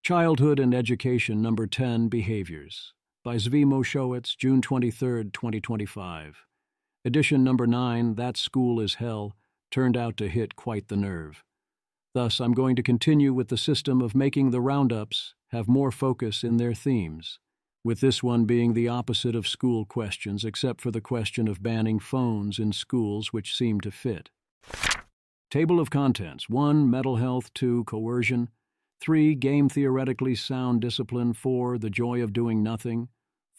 Childhood and Education, Number 10, Behaviors, by Zvi Moshowitz, June 23, 2025. Edition number 9, That School is Hell, turned out to hit quite the nerve. Thus, I'm going to continue with the system of making the roundups have more focus in their themes, with this one being the opposite of school questions, except for the question of banning phones in schools, which seem to fit. Table of Contents: 1. Mental health. 2. Coercion. 3. Game theoretically sound discipline. 4. The joy of doing nothing.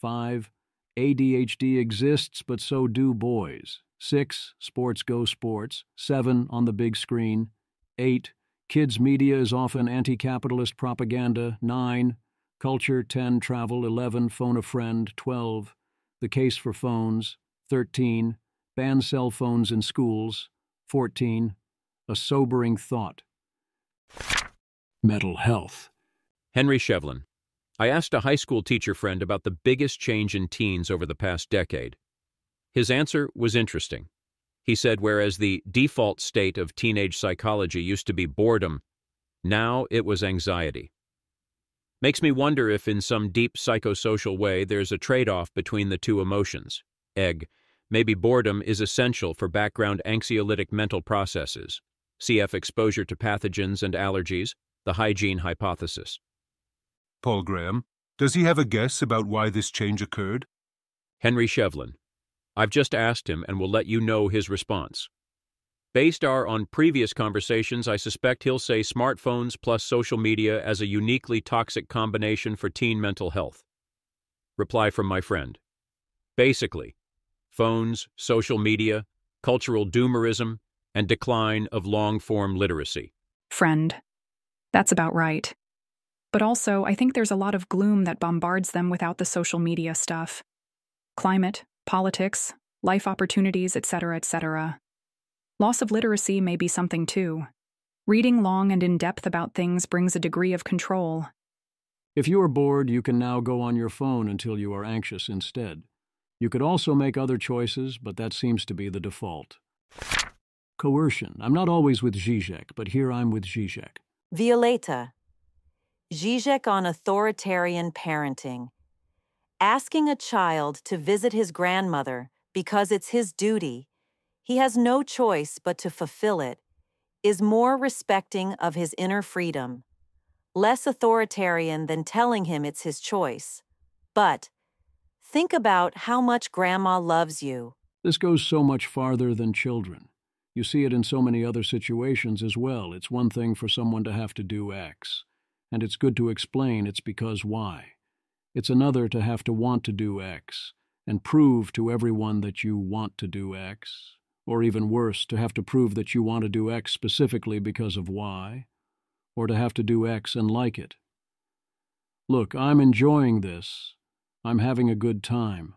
5. ADHD exists, but so do boys. 6. Sports go sports. 7. On the big screen. 8. Kids' media is often anti-capitalist propaganda. 9. Culture. 10. Travel. 11. Phone a friend. 12. The case for phones. 13. Ban cell phones in schools. 14. A sobering thought. Mental health. Henry Shevlin. I asked a high school teacher friend about the biggest change in teens over the past decade. His answer was interesting. He said whereas the default state of teenage psychology used to be boredom, now it was anxiety. Makes me wonder if in some deep psychosocial way there's a trade-off between the two emotions. Maybe boredom is essential for background anxiolytic mental processes. CF exposure to pathogens and allergies, the hygiene hypothesis. Paul Graham, does he have a guess about why this change occurred? Henry Shevlin. I've just asked him and will let you know his response. Based on previous conversations, I suspect he'll say smartphones plus social media as a uniquely toxic combination for teen mental health. Reply from my friend. Basically, phones, social media, cultural doomerism, and decline of long-form literacy. Friend. That's about right. But also, I think there's a lot of gloom that bombards them without the social media stuff. Climate, politics, life opportunities, etc., etc. Loss of literacy may be something too. Reading long and in-depth about things brings a degree of control. If you are bored, you can now go on your phone until you are anxious instead. You could also make other choices, but that seems to be the default. Coercion. I'm not always with Zizek, but here I'm with Zizek. Violeta. Zizek on authoritarian parenting. Asking a child to visit his grandmother because it's his duty, he has no choice but to fulfill it, is more respecting of his inner freedom, less authoritarian than telling him it's his choice. But think about how much Grandma loves you. This goes so much farther than children. You see it in so many other situations as well. It's one thing for someone to have to do X, and it's good to explain it's because Y. It's another to have to want to do X, and prove to everyone that you want to do X, or even worse, to have to prove that you want to do X specifically because of Y, or to have to do X and like it. Look, I'm enjoying this. I'm having a good time.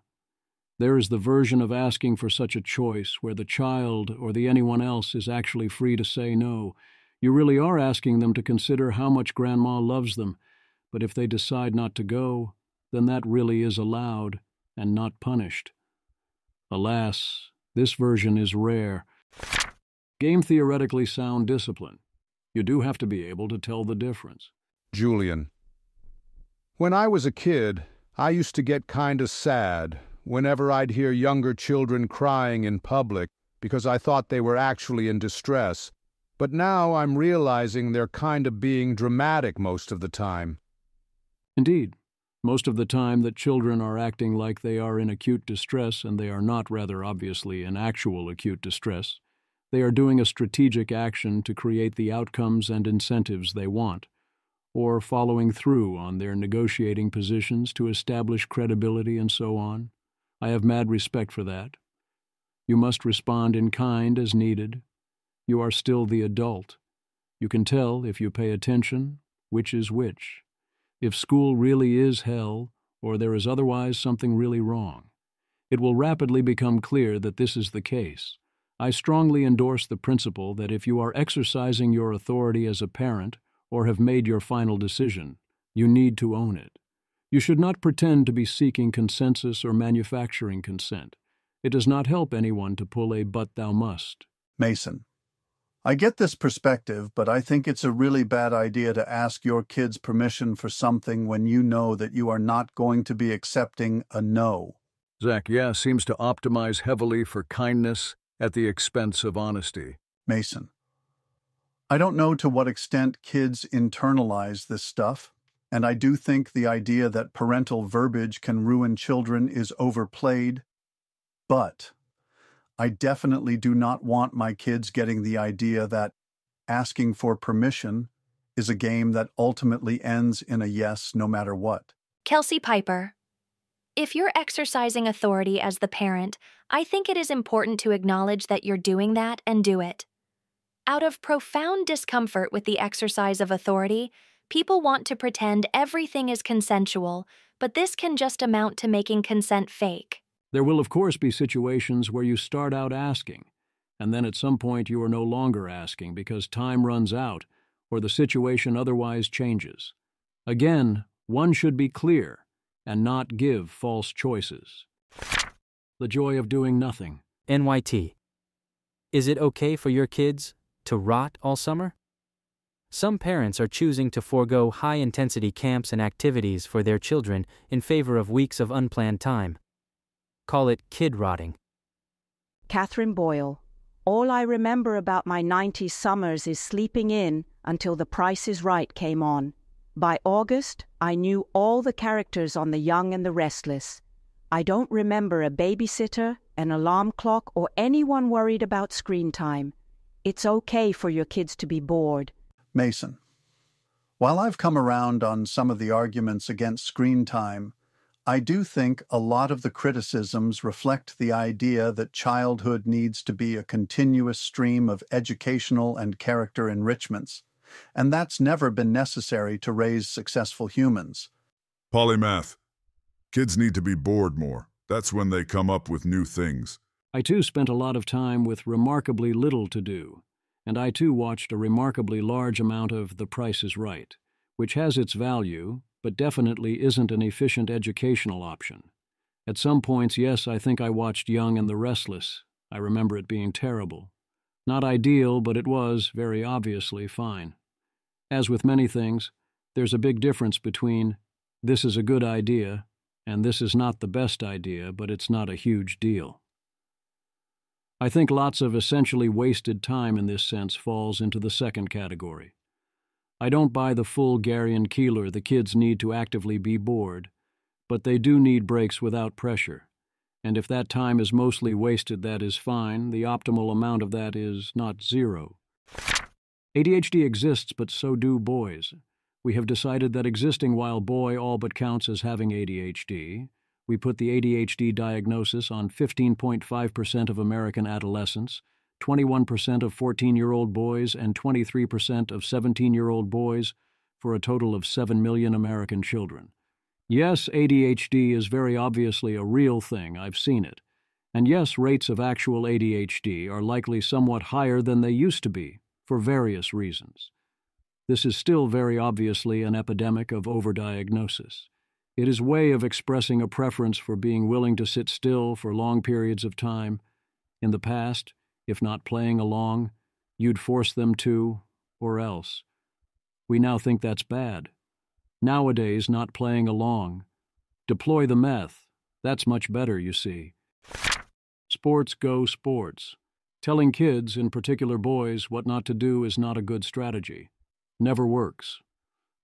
There is the version of asking for such a choice where the child or the anyone else is actually free to say no. You really are asking them to consider how much Grandma loves them, but if they decide not to go, then that really is allowed and not punished. Alas, this version is rare. Game theoretically sound discipline. You do have to be able to tell the difference. Julian. When I was a kid, I used to get kinda sad whenever I'd hear younger children crying in public because I thought they were actually in distress. But now I'm realizing they're kinda being dramatic most of the time. Indeed. Most of the time that children are acting like they are in acute distress, and they are not rather obviously in actual acute distress, they are doing a strategic action to create the outcomes and incentives they want, or following through on their negotiating positions to establish credibility and so on. I have mad respect for that. You must respond in kind as needed. You are still the adult. You can tell, if you pay attention, which is which. If school really is hell, or there is otherwise something really wrong. It will rapidly become clear that this is the case. I strongly endorse the principle that if you are exercising your authority as a parent, or have made your final decision, you need to own it. You should not pretend to be seeking consensus or manufacturing consent. It does not help anyone to pull a "but thou must." Mason. I get this perspective, but I think it's a really bad idea to ask your kids permission for something when you know that you are not going to be accepting a no. Zach, yeah, seems to optimize heavily for kindness at the expense of honesty. Mason. I don't know to what extent kids internalize this stuff, and I do think the idea that parental verbiage can ruin children is overplayed, but I definitely do not want my kids getting the idea that asking for permission is a game that ultimately ends in a yes no matter what. Kelsey Piper. If you're exercising authority as the parent, I think it is important to acknowledge that you're doing that and do it. Out of profound discomfort with the exercise of authority, people want to pretend everything is consensual, but this can just amount to making consent fake. There will, of course, be situations where you start out asking, and then at some point you are no longer asking because time runs out or the situation otherwise changes. Again, one should be clear and not give false choices. The joy of doing nothing. NYT. Is it okay for your kids to rot all summer? Some parents are choosing to forego high-intensity camps and activities for their children in favor of weeks of unplanned time. Call it kid rotting. Catherine Boyle. All I remember about my 90s summers is sleeping in until The Price is Right came on. By August, I knew all the characters on The Young and the Restless. I don't remember a babysitter, an alarm clock, or anyone worried about screen time. It's okay for your kids to be bored. Mason. While I've come around on some of the arguments against screen time, I do think a lot of the criticisms reflect the idea that childhood needs to be a continuous stream of educational and character enrichments, and that's never been necessary to raise successful humans. Polymath. Kids need to be bored more. That's when they come up with new things. I too spent a lot of time with remarkably little to do, and I too watched a remarkably large amount of The Price is Right, which has its value, but definitely isn't an efficient educational option. At some points, yes, I think I watched Young and the Restless. I remember it being terrible. Not ideal, but it was, very obviously, fine. As with many things, there's a big difference between this is a good idea and this is not the best idea, but it's not a huge deal. I think lots of essentially wasted time in this sense falls into the second category. I don't buy the full Gary and Keeler the kids need to actively be bored, but they do need breaks without pressure. And if that time is mostly wasted, that is fine. The optimal amount of that is not zero. ADHD exists, but so do boys. We have decided that existing while boy all but counts as having ADHD. We put the ADHD diagnosis on 15.5% of American adolescents, 21% of 14-year-old boys, and 23% of 17-year-old boys, for a total of 7 million American children. Yes, ADHD is very obviously a real thing, I've seen it. And yes, rates of actual ADHD are likely somewhat higher than they used to be, for various reasons. This is still very obviously an epidemic of overdiagnosis. It is a way of expressing a preference for being willing to sit still for long periods of time. In the past, if not playing along, you'd force them to, or else. We now think that's bad. Nowadays, not playing along. Deploy the meth. That's much better, you see. Sports go sports. Telling kids, in particular boys, what not to do is not a good strategy. Never works.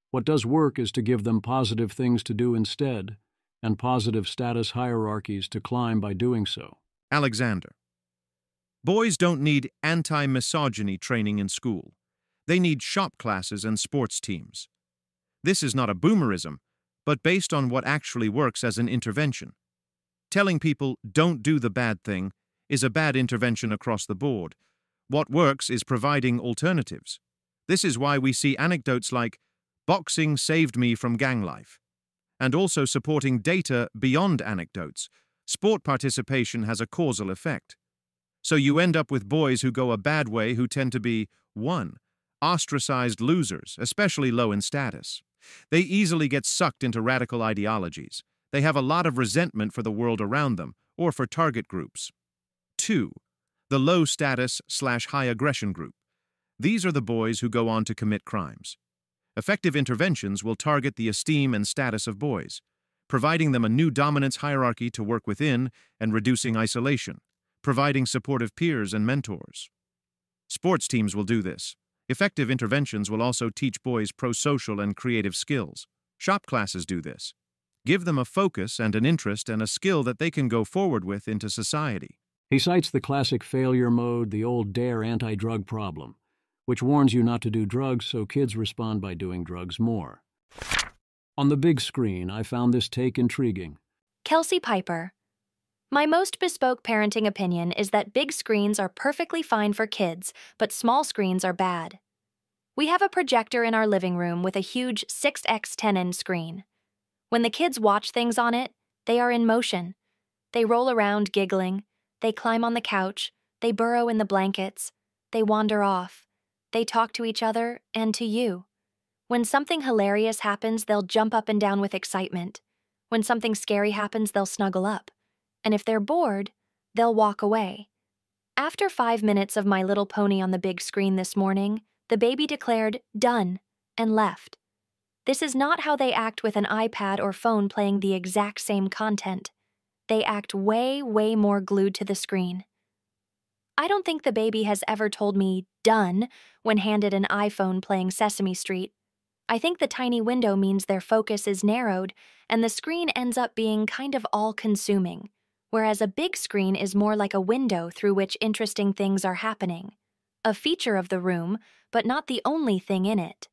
What does work is to give them positive things to do instead, and positive status hierarchies to climb by doing so. Alexander. Boys don't need anti-misogyny training in school. They need shop classes and sports teams. This is not a boomerism, but based on what actually works as an intervention. Telling people don't do the bad thing is a bad intervention across the board. What works is providing alternatives. This is why we see anecdotes like boxing saved me from gang life, and also supporting data beyond anecdotes. Sport participation has a causal effect. So you end up with boys who go a bad way who tend to be, 1, ostracized losers, especially low in status. They easily get sucked into radical ideologies. They have a lot of resentment for the world around them, or for target groups. 2, the low status/high aggression group. These are the boys who go on to commit crimes. Effective interventions will target the esteem and status of boys, providing them a new dominance hierarchy to work within and reducing isolation, providing supportive peers and mentors. Sports teams will do this. Effective interventions will also teach boys pro-social and creative skills. Shop classes do this. Give them a focus and an interest and a skill that they can go forward with into society. He cites the classic failure mode, the old DARE anti-drug problem, which warns you not to do drugs so kids respond by doing drugs more. On the big screen, I found this take intriguing. Kelsey Piper. My most bespoke parenting opinion is that big screens are perfectly fine for kids, but small screens are bad. We have a projector in our living room with a huge 6x10" screen. When the kids watch things on it, they are in motion. They roll around giggling. They climb on the couch. They burrow in the blankets. They wander off. They talk to each other and to you. When something hilarious happens, they'll jump up and down with excitement. When something scary happens, they'll snuggle up. And if they're bored, they'll walk away. After 5 minutes of My Little Pony on the big screen this morning, the baby declared, "Done," and left. This is not how they act with an iPad or phone playing the exact same content. They act way, way more glued to the screen. I don't think the baby has ever told me, "Done," when handed an iPhone playing Sesame Street. I think the tiny window means their focus is narrowed, and the screen ends up being kind of all-consuming, whereas a big screen is more like a window through which interesting things are happening. A feature of the room, but not the only thing in it.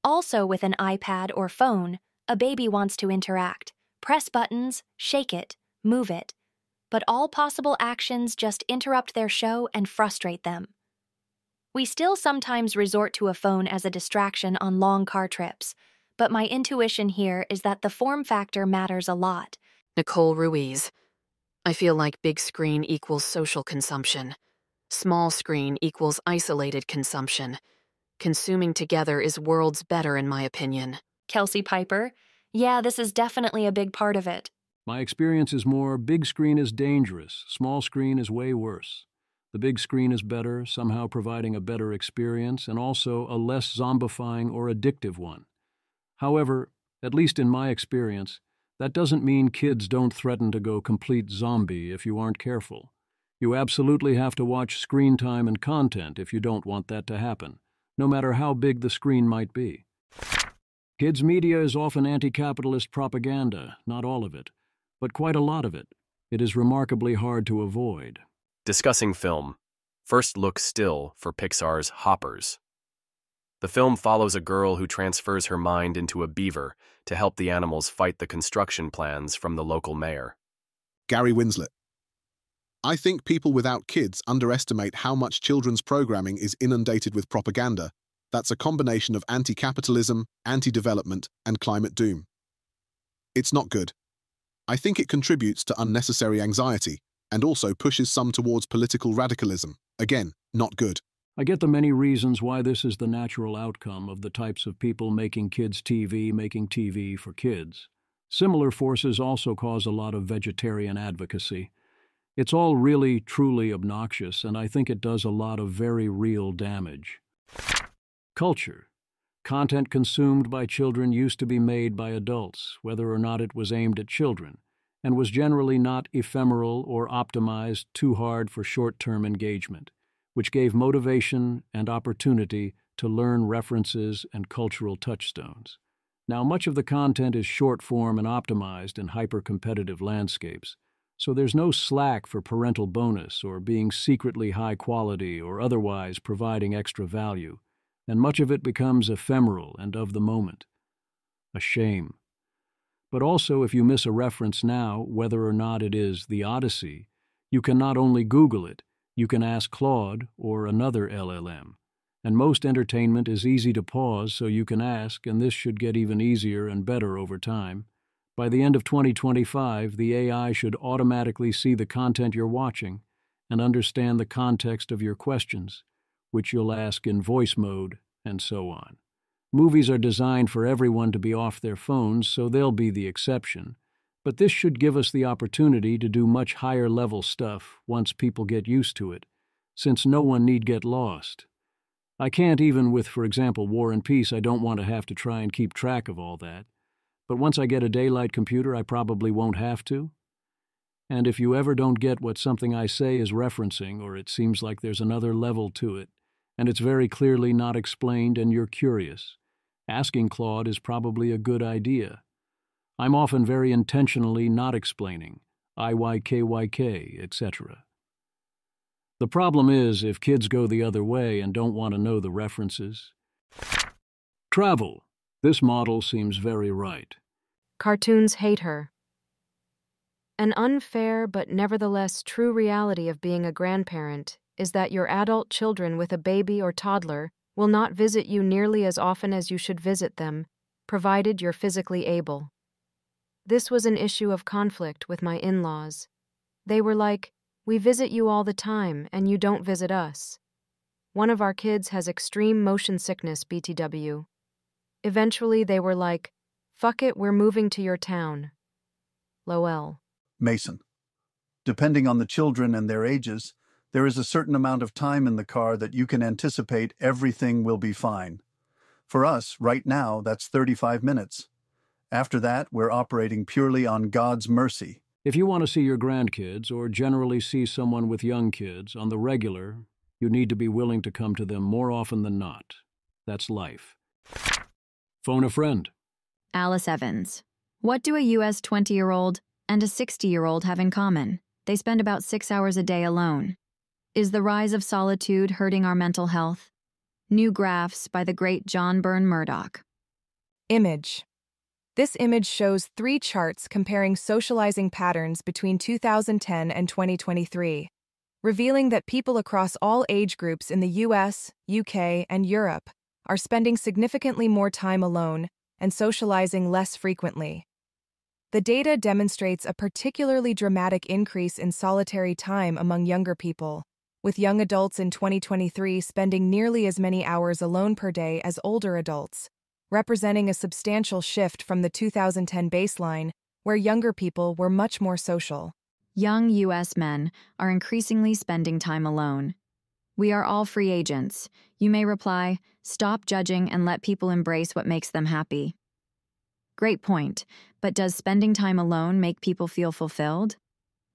Also, with an iPad or phone, a baby wants to interact, press buttons, shake it, move it. But all possible actions just interrupt their show and frustrate them. We still sometimes resort to a phone as a distraction on long car trips, but my intuition here is that the form factor matters a lot. Nicole Ruiz. I feel like big screen equals social consumption. Small screen equals isolated consumption. Consuming together is worlds better in my opinion. Kelsey Piper. Yeah, this is definitely a big part of it. My experience is more big screen is dangerous, small screen is way worse. The big screen is better, somehow providing a better experience and also a less zombifying or addictive one. However, at least in my experience, that doesn't mean kids don't threaten to go complete zombie if you aren't careful. You absolutely have to watch screen time and content if you don't want that to happen, no matter how big the screen might be. Kids' media is often anti-capitalist propaganda, not all of it, but quite a lot of it. It is remarkably hard to avoid. Discussing film. First look still for Pixar's Hoppers. The film follows a girl who transfers her mind into a beaver to help the animals fight the construction plans from the local mayor. Gary Winslet. I think people without kids underestimate how much children's programming is inundated with propaganda that's a combination of anti-capitalism, anti-development, and climate doom. It's not good. I think it contributes to unnecessary anxiety and also pushes some towards political radicalism. Again, not good. I get the many reasons why this is the natural outcome of the types of people making kids' TV, making TV for kids. Similar forces also cause a lot of vegetarian advocacy. It's all really, truly obnoxious, and I think it does a lot of very real damage. Culture. Content consumed by children used to be made by adults, whether or not it was aimed at children, and was generally not ephemeral or optimized too hard for short-term engagement, which gave motivation and opportunity to learn references and cultural touchstones. Now, much of the content is short-form and optimized in hyper-competitive landscapes, so there's no slack for parental bonus or being secretly high quality or otherwise providing extra value, and much of it becomes ephemeral and of the moment. A shame. But also, if you miss a reference now, whether or not it is The Odyssey, you can not only Google it, you can ask Claude or another LLM. And most entertainment is easy to pause, so you can ask, and this should get even easier and better over time. By the end of 2025, the AI should automatically see the content you're watching and understand the context of your questions, which you'll ask in voice mode, and so on. Movies are designed for everyone to be off their phones, so they'll be the exception. But this should give us the opportunity to do much higher-level stuff once people get used to it, since no one need get lost. I can't even with, for example, War and Peace. I don't want to have to try and keep track of all that. But once I get a daylight computer, I probably won't have to. And if you ever don't get what something I say is referencing, or it seems like there's another level to it, and it's very clearly not explained and you're curious, asking Claude is probably a good idea. I'm often very intentionally not explaining, IYKYK, etc. The problem is if kids go the other way and don't want to know the references. Travel. This model seems very right. Cartoons hate her. An unfair but nevertheless true reality of being a grandparent is that your adult children with a baby or toddler will not visit you nearly as often as you should visit them, provided you're physically able. This was an issue of conflict with my in-laws. They were like, "We visit you all the time, and you don't visit us." One of our kids has extreme motion sickness, BTW. Eventually, they were like, "Fuck it, we're moving to your town." Lowell. Mason. Depending on the children and their ages, there is a certain amount of time in the car that you can anticipate everything will be fine. For us, right now, that's 35 minutes. After that, we're operating purely on God's mercy. If you want to see your grandkids, or generally see someone with young kids, on the regular, you need to be willing to come to them more often than not. That's life. Phone a friend. Alice Evans. What do a U.S. 20-year-old and a 60-year-old have in common? They spend about 6 hours a day alone. Is the rise of solitude hurting our mental health? New graphs by the great John Byrne Murdoch. Image. This image shows 3 charts comparing socializing patterns between 2010 and 2023, revealing that people across all age groups in the US, UK, and Europe are spending significantly more time alone and socializing less frequently. The data demonstrates a particularly dramatic increase in solitary time among younger people, with young adults in 2023 spending nearly as many hours alone per day as older adults, representing a substantial shift from the 2010 baseline, where younger people were much more social. Young U.S. men are increasingly spending time alone. We are all free agents. You may reply, stop judging and let people embrace what makes them happy. Great point, but does spending time alone make people feel fulfilled?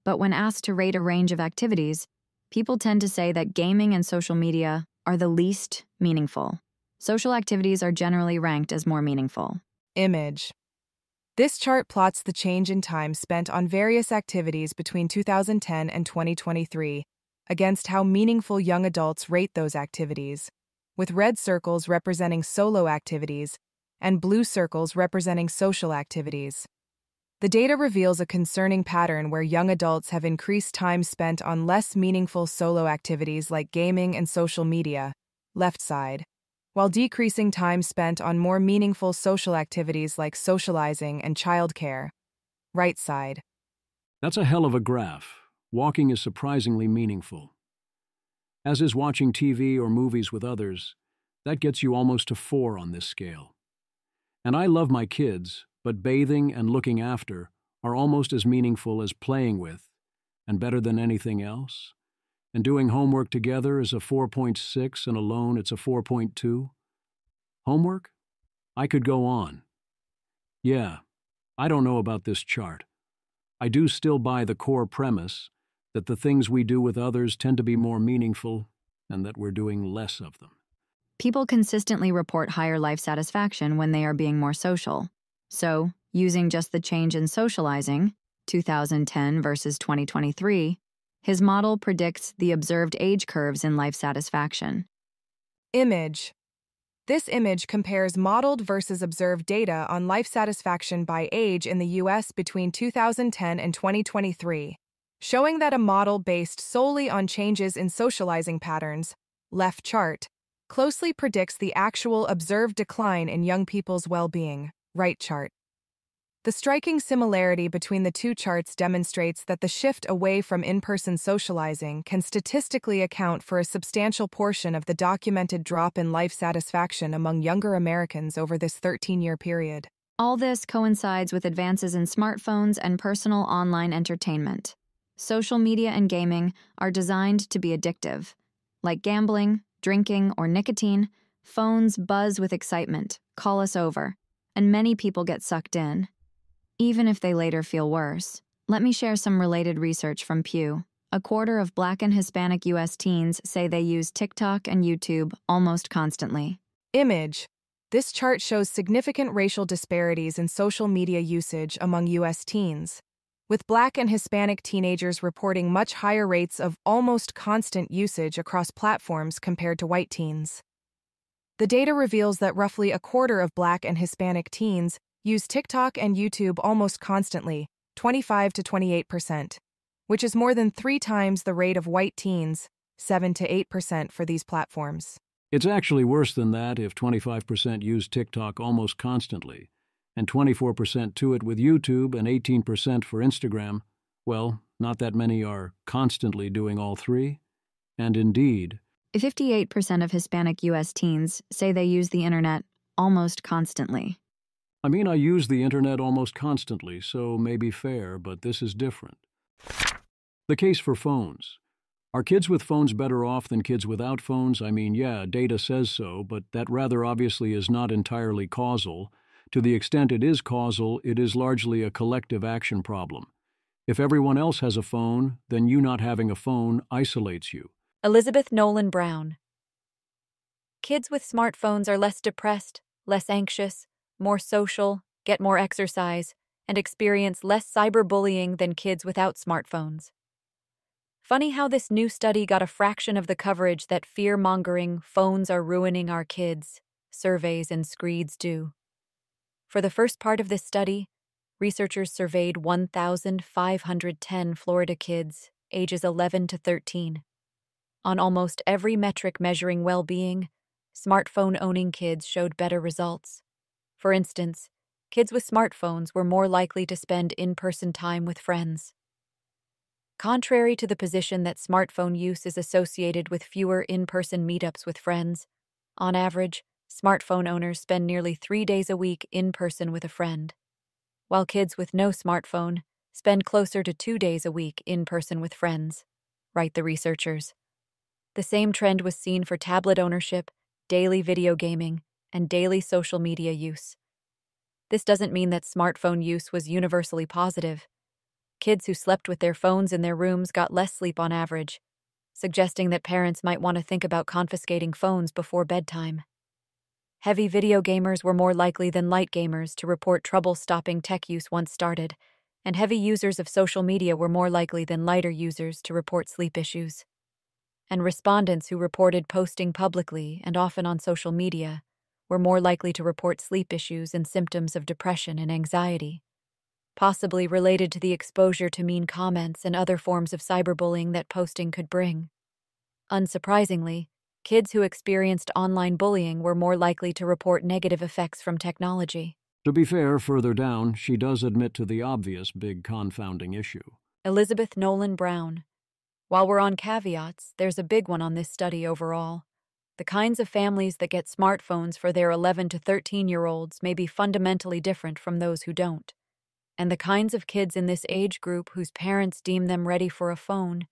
But when asked to rate a range of activities, people tend to say that gaming and social media are the least meaningful. Social activities are generally ranked as more meaningful. Image. This chart plots the change in time spent on various activities between 2010 and 2023 against how meaningful young adults rate those activities, with red circles representing solo activities and blue circles representing social activities. The data reveals a concerning pattern where young adults have increased time spent on less meaningful solo activities like gaming and social media, left side, while decreasing time spent on more meaningful social activities like socializing and childcare, right side. That's a hell of a graph. Walking is surprisingly meaningful. As is watching TV or movies with others, that gets you almost to 4 on this scale. And I love my kids, but bathing and looking after are almost as meaningful as playing with, and better than anything else. And doing homework together is a 4.6, and alone it's a 4.2. Homework? I could go on. Yeah, I don't know about this chart. I do still buy the core premise that the things we do with others tend to be more meaningful and that we're doing less of them. People consistently report higher life satisfaction when they are being more social. So, using just the change in socializing, 2010 versus 2023, his model predicts the observed age curves in life satisfaction. Image. This image compares modeled versus observed data on life satisfaction by age in the U.S. between 2010 and 2023, showing that a model based solely on changes in socializing patterns, left chart, closely predicts the actual observed decline in young people's well-being, right chart. The striking similarity between the two charts demonstrates that the shift away from in-person socializing can statistically account for a substantial portion of the documented drop in life satisfaction among younger Americans over this 13-year period. All this coincides with advances in smartphones and personal online entertainment. Social media and gaming are designed to be addictive, like gambling, drinking, or nicotine, phones buzz with excitement, call us over, and many people get sucked in, even if they later feel worse. Let me share some related research from Pew. A quarter of Black and Hispanic U.S. teens say they use TikTok and YouTube almost constantly. Image. This chart shows significant racial disparities in social media usage among U.S. teens, with Black and Hispanic teenagers reporting much higher rates of almost constant usage across platforms compared to white teens. The data reveals that roughly a quarter of Black and Hispanic teens use TikTok and YouTube almost constantly, 25 to 28%, which is more than 3 times the rate of white teens, 7 to 8% for these platforms. It's actually worse than that if 25% use TikTok almost constantly, and 24% to it with YouTube and 18% for Instagram. Well, not that many are constantly doing all three. And indeed, 58% of Hispanic U.S. teens say they use the internet almost constantly. I mean, I use the internet almost constantly, so maybe fair, but this is different. The case for phones. Are kids with phones better off than kids without phones? I mean, yeah, data says so, but that rather obviously is not entirely causal. To the extent it is causal, it is largely a collective action problem. If everyone else has a phone, then you not having a phone isolates you. Elizabeth Nolan Brown. Kids with smartphones are less depressed, less anxious, more social, get more exercise, and experience less cyberbullying than kids without smartphones. Funny how this new study got a fraction of the coverage that fear-mongering "phones are ruining our kids" surveys and screeds do. For the first part of this study, researchers surveyed 1,510 Florida kids, ages 11 to 13. On almost every metric measuring well-being, smartphone-owning kids showed better results. For instance, kids with smartphones were more likely to spend in-person time with friends. Contrary to the position that smartphone use is associated with fewer in-person meetups with friends, on average, smartphone owners spend nearly 3 days a week in person with a friend, while kids with no smartphone spend closer to 2 days a week in person with friends, write the researchers. The same trend was seen for tablet ownership, daily video gaming, and daily social media use. This doesn't mean that smartphone use was universally positive. Kids who slept with their phones in their rooms got less sleep on average, suggesting that parents might want to think about confiscating phones before bedtime. Heavy video gamers were more likely than light gamers to report trouble stopping tech use once started, and heavy users of social media were more likely than lighter users to report sleep issues. And respondents who reported posting publicly and often on social media were more likely to report sleep issues and symptoms of depression and anxiety, possibly related to the exposure to mean comments and other forms of cyberbullying that posting could bring. Unsurprisingly, kids who experienced online bullying were more likely to report negative effects from technology. To be fair, further down, she does admit to the obvious big confounding issue. Elizabeth Nolan Brown. While we're on caveats, there's a big one on this study overall. The kinds of families that get smartphones for their 11 to 13-year-olds may be fundamentally different from those who don't. And the kinds of kids in this age group whose parents deem them ready for a phone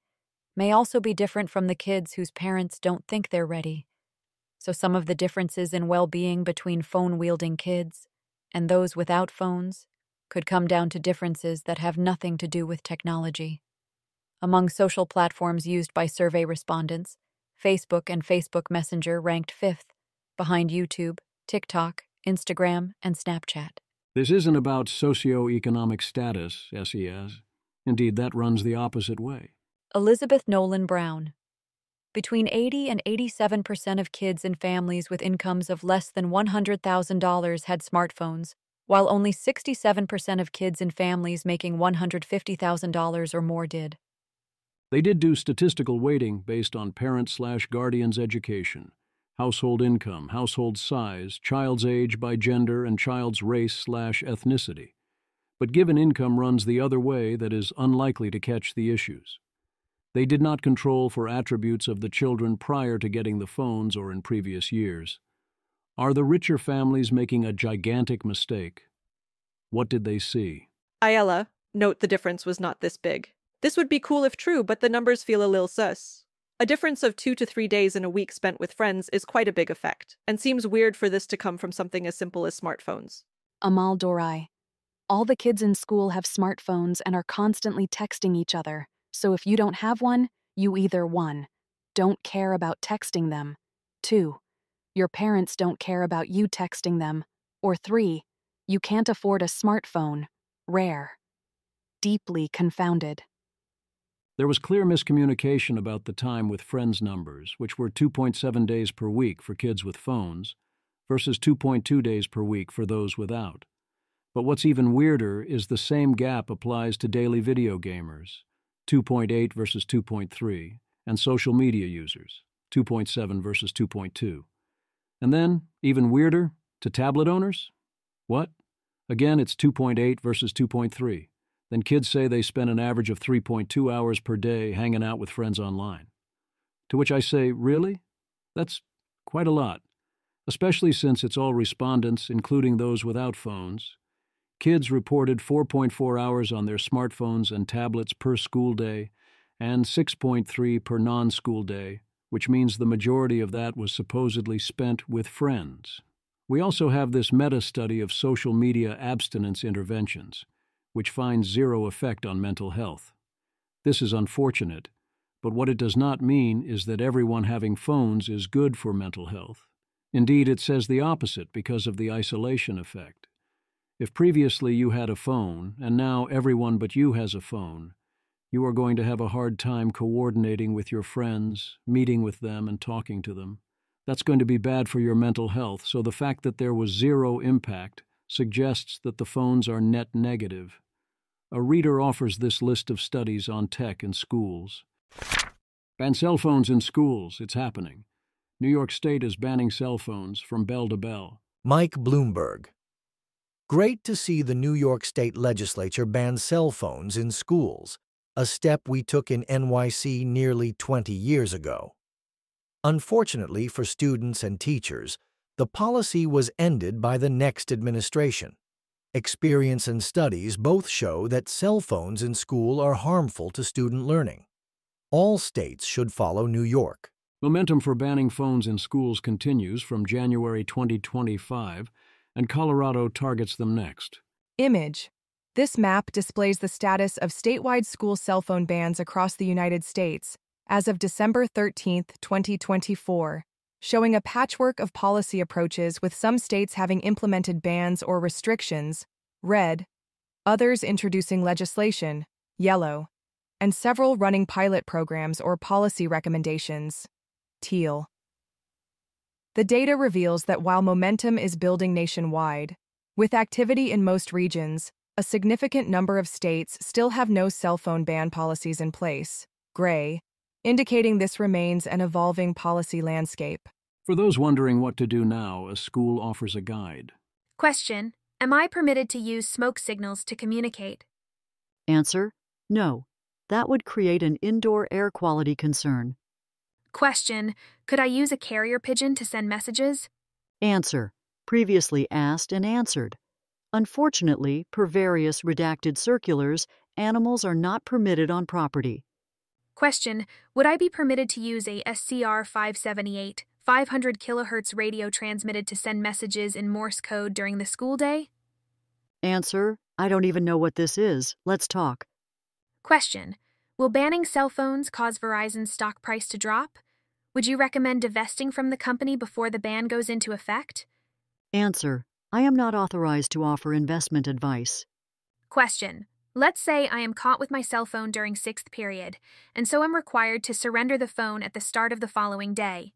may also be different from the kids whose parents don't think they're ready. So some of the differences in well-being between phone-wielding kids and those without phones could come down to differences that have nothing to do with technology. Among social platforms used by survey respondents, Facebook and Facebook Messenger ranked 5th, behind YouTube, TikTok, Instagram, and Snapchat. This isn't about socioeconomic status, SES. Indeed, that runs the opposite way. Elizabeth Nolan Brown. Between 80 and 87% of kids in families with incomes of less than $100,000 had smartphones, while only 67% of kids in families making $150,000 or more did. They did do statistical weighting based on parent/guardian's education, household income, household size, child's age by gender, and child's race/ethnicity. But given income runs the other way, that is unlikely to catch the issues. They did not control for attributes of the children prior to getting the phones or in previous years. Are the richer families making a gigantic mistake? What did they see? Ayala, note the difference was not this big. This would be cool if true, but the numbers feel a lil sus. A difference of 2 to 3 days in a week spent with friends is quite a big effect, and seems weird for this to come from something as simple as smartphones. Amal Dorai. All the kids in school have smartphones and are constantly texting each other, so if you don't have one, you either 1. Don't care about texting them, 2. Your parents don't care about you texting them, or 3. You can't afford a smartphone, rare. Deeply confounded. There was clear miscommunication about the time with friends numbers, which were 2.7 days per week for kids with phones versus 2.2 days per week for those without. But what's even weirder is the same gap applies to daily video gamers, 2.8 versus 2.3, and social media users, 2.7 versus 2.2. And then, even weirder, to tablet owners? What? Again, it's 2.8 versus 2.3. Then kids say they spend an average of 3.2 hours per day hanging out with friends online. To which I say, really? That's quite a lot, especially since it's all respondents, including those without phones. Kids reported 4.4 hours on their smartphones and tablets per school day, and 6.3 per non-school day, which means the majority of that was supposedly spent with friends. We also have this meta-study of social media abstinence interventions, which finds 0 effect on mental health. This is unfortunate, but what it does not mean is that everyone having phones is good for mental health. Indeed, it says the opposite because of the isolation effect. If previously you had a phone, and now everyone but you has a phone, you are going to have a hard time coordinating with your friends, meeting with them, and talking to them. That's going to be bad for your mental health, so the fact that there was 0 impact suggests that the phones are net negative. A reader offers this list of studies on tech in schools. Ban cell phones in schools, it's happening. New York State is banning cell phones from bell to bell. Mike Bloomberg. Great to see the New York State Legislature ban cell phones in schools, a step we took in NYC nearly 20 years ago. Unfortunately for students and teachers, the policy was ended by the next administration. Experience and studies both show that cell phones in school are harmful to student learning. All states should follow New York. Momentum for banning phones in schools continues from January 2025, and Colorado targets them next. Image. This map displays the status of statewide school cell phone bans across the United States as of December 13, 2024, showing a patchwork of policy approaches with some states having implemented bans or restrictions, red, others introducing legislation, yellow, and several running pilot programs or policy recommendations, teal. The data reveals that while momentum is building nationwide, with activity in most regions, a significant number of states still have no cell phone ban policies in place, gray, indicating this remains an evolving policy landscape. For those wondering what to do now, a school offers a guide. Question: Am I permitted to use smoke signals to communicate? Answer: No. That would create an indoor air quality concern. Question: Could I use a carrier pigeon to send messages? Answer: Previously asked and answered. Unfortunately, per various redacted circulars, animals are not permitted on property. Question: Would I be permitted to use a SCR 578, 500 kHz radio transmitted to send messages in Morse code during the school day? Answer: I don't even know what this is. Let's talk. Question: Will banning cell phones cause Verizon's stock price to drop? Would you recommend divesting from the company before the ban goes into effect? Answer: I am not authorized to offer investment advice. Question: Let's say I am caught with my cell phone during 6th period, and so am required to surrender the phone at the start of the following day.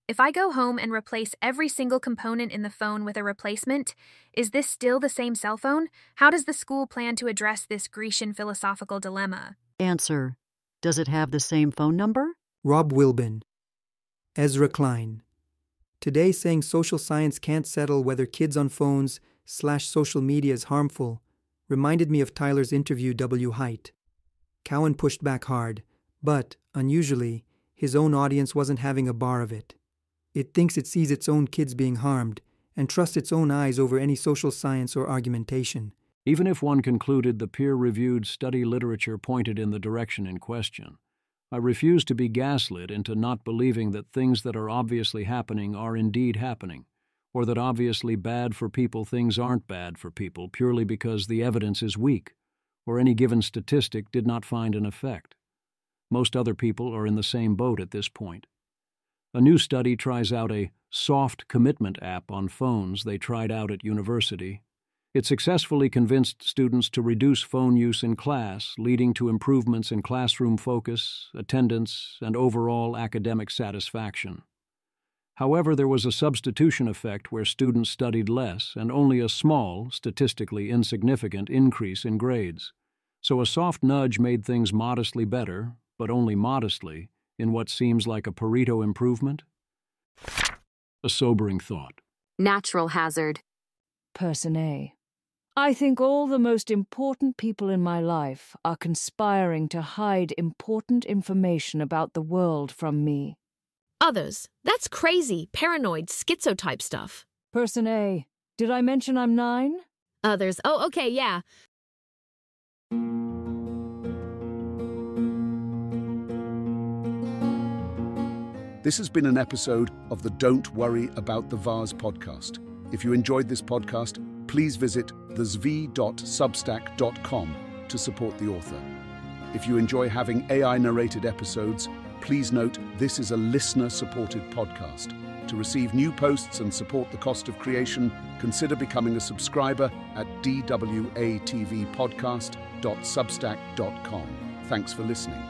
If I go home and replace every single component in the phone with a replacement, is this still the same cell phone? How does the school plan to address this Grecian philosophical dilemma? Answer: Does it have the same phone number? Rob Wilbin. Ezra Klein. Today saying social science can't settle whether kids on phones/social media is harmful reminded me of Tyler's interview W. Height. Cowan pushed back hard, but, unusually, his own audience wasn't having a bar of it. It thinks it sees its own kids being harmed and trusts its own eyes over any social science or argumentation. Even if one concluded the peer-reviewed study literature pointed in the direction in question, I refuse to be gaslit into not believing that things that are obviously happening are indeed happening, or that obviously bad for people things aren't bad for people purely because the evidence is weak, or any given statistic did not find an effect. Most other people are in the same boat at this point. A new study tries out a soft commitment app on phones they tried out at university. It successfully convinced students to reduce phone use in class, leading to improvements in classroom focus, attendance, and overall academic satisfaction. However, there was a substitution effect where students studied less and only a small, statistically insignificant increase in grades. So a soft nudge made things modestly better, but only modestly, in what seems like a Pareto improvement? A sobering thought. Natural hazard. Person A. I think all the most important people in my life are conspiring to hide important information about the world from me. Others. That's crazy, paranoid, schizotype stuff. Person A. Did I mention I'm 9? Others. Oh, okay, yeah. This has been an episode of the Don't Worry About the Vase podcast. If you enjoyed this podcast, please visit thezv.substack.com to support the author. If you enjoy having AI-narrated episodes, please note this is a listener-supported podcast. To receive new posts and support the cost of creation, consider becoming a subscriber at dwatvpodcast.substack.com. Thanks for listening.